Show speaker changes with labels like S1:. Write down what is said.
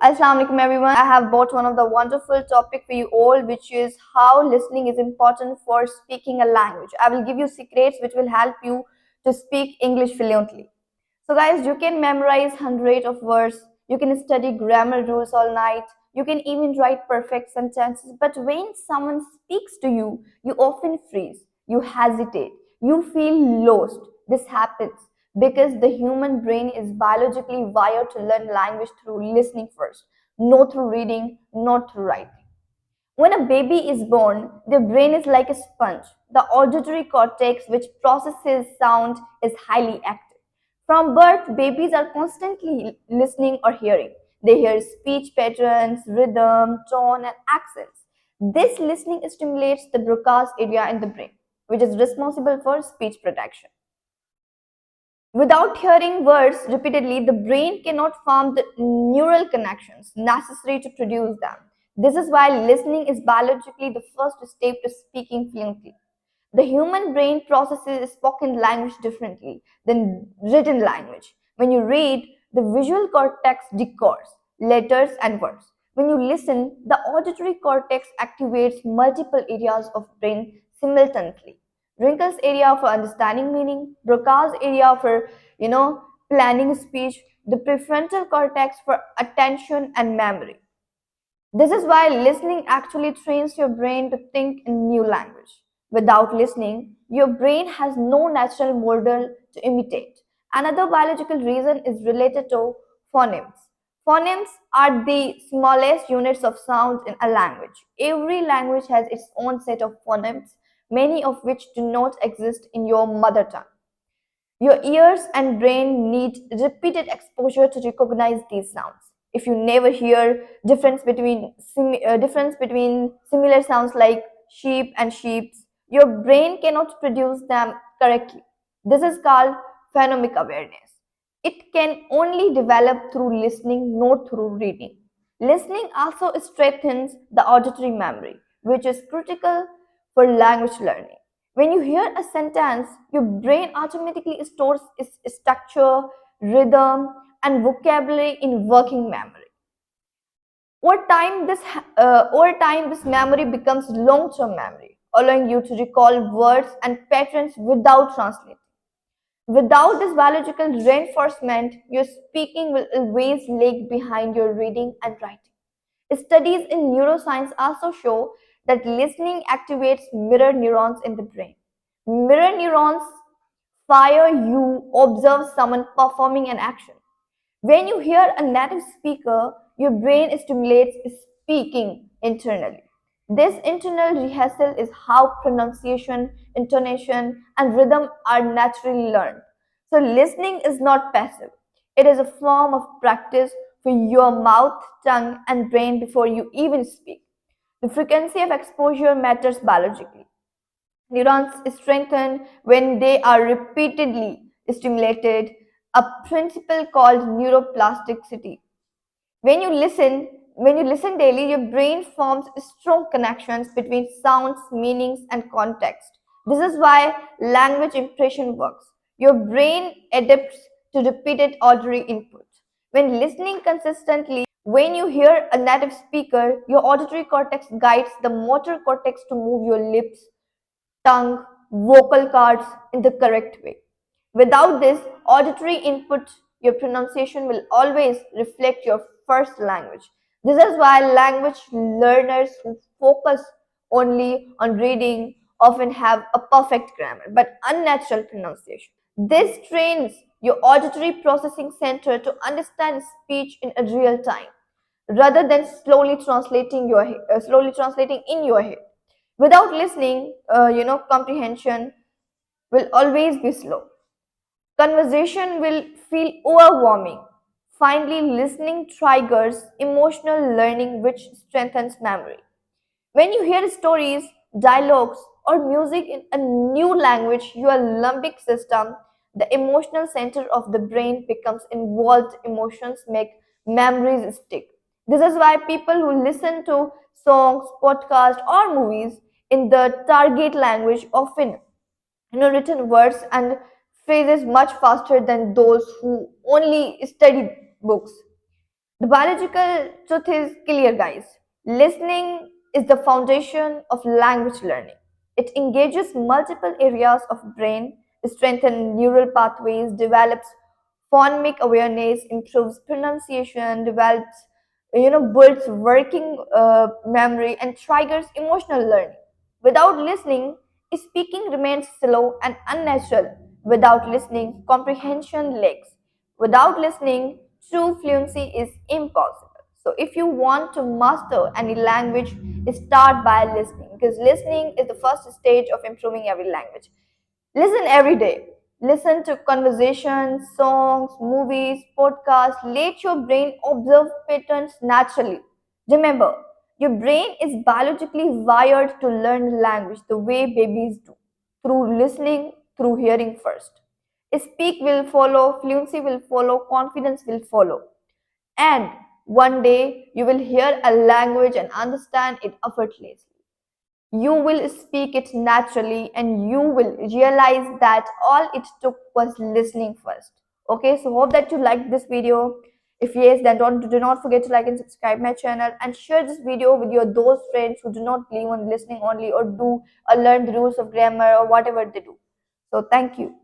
S1: Assalamu alaikum everyone. I have brought one of the wonderful topic for you all, which is how listening is important for speaking a language. I will give you secrets which will help you to speak English fluently. So guys, you can memorize hundreds of words, you can study grammar rules all night, you can even write perfect sentences, but when someone speaks to you, you often freeze, you hesitate, you feel lost. This happens because the human brain is biologically wired to learn language through listening first, not through reading, not through writing. When a baby is born, their brain is like a sponge. The auditory cortex, which processes sound, is highly active. From birth, babies are constantly listening or hearing. They hear speech patterns, rhythm, tone, and accents. This listening stimulates the Broca's area in the brain, which is responsible for speech production. Without hearing words repeatedly, the brain cannot form the neural connections necessary to produce them. This is why listening is biologically the first step to speaking fluently. The human brain processes spoken language differently than written language. When you read, the visual cortex decodes letters and words. When you listen, the auditory cortex activates multiple areas of brain simultaneously. Wrinkles area for understanding meaning, Broca's area for planning speech, the prefrontal cortex for attention and memory. This is why listening actually trains your brain to think in new language. Without listening, your brain has no natural model to imitate. Another biological reason is related to phonemes. Phonemes are the smallest units of sound in a language. Every language has its own set of phonemes, many of which do not exist in your mother tongue. Your ears and brain need repeated exposure to recognize these sounds. If you never hear difference between similar sounds like sheep and sheeps, your brain cannot produce them correctly. This is called phonemic awareness. It can only develop through listening, not through reading. Listening also strengthens the auditory memory, which is critical for language learning. When you hear a sentence, your brain automatically stores its structure, rhythm, and vocabulary in working memory. Over time, this memory becomes long-term memory, allowing you to recall words and patterns without translating. Without this biological reinforcement, your speaking will always lag behind your reading and writing. Studies in neuroscience also show that listening activates mirror neurons in the brain. Mirror neurons fire you observe someone performing an action. When you hear a native speaker, your brain stimulates speaking internally. This internal rehearsal is how pronunciation, intonation, and rhythm are naturally learned. So, listening is not passive, it is a form of practice for your mouth, tongue, and brain before you even speak. The frequency of exposure matters biologically. Neurons strengthen when they are repeatedly stimulated, a principle called neuroplasticity. When you listen daily, your brain forms strong connections between sounds, meanings, and context. This is why language impression works. Your brain adapts to repeated auditory input. When listening consistently, when you hear a native speaker, your auditory cortex guides the motor cortex to move your lips, tongue, vocal cords in the correct way. Without this auditory input, your pronunciation will always reflect your first language. This is why language learners who focus only on reading often have a perfect grammar but unnatural pronunciation. This trains your auditory processing center to understand speech in a real time rather than slowly translating in your head. Without listening, comprehension will always be slow. Conversation will feel overwhelming. Finally, listening triggers emotional learning, which strengthens memory. When you hear stories, dialogues, or music in a new language, your limbic system, the emotional center of the brain, becomes involved. Emotions make memories stick. This is why people who listen to songs, podcasts, or movies in the target language often written words and phrases much faster than those who only study books. The biological truth is clear, guys. Listening is the foundation of language learning. It engages multiple areas of brain, strengthens neural pathways, develops phonic awareness, improves pronunciation, develops, builds working memory, and triggers emotional learning. Without listening, speaking remains slow and unnatural. Without listening, comprehension lags. Without listening, true fluency is impossible. So, if you want to master any language, start by listening because listening is the first stage of improving every language. Listen every day. Listen to conversations, songs, movies, podcasts. Let your brain observe patterns naturally. Remember, your brain is biologically wired to learn language the way babies do, through listening, through hearing first. Speak will follow, fluency will follow, confidence will follow. And one day you will hear a language and understand it effortlessly. You will speak it naturally and you will realize that all it took was listening first. Okay, so hope that you liked this video. If yes, then do not forget to like and subscribe my channel and share this video with your those friends who do not believe on listening only or do or learn the rules of grammar or whatever they do. So thank you.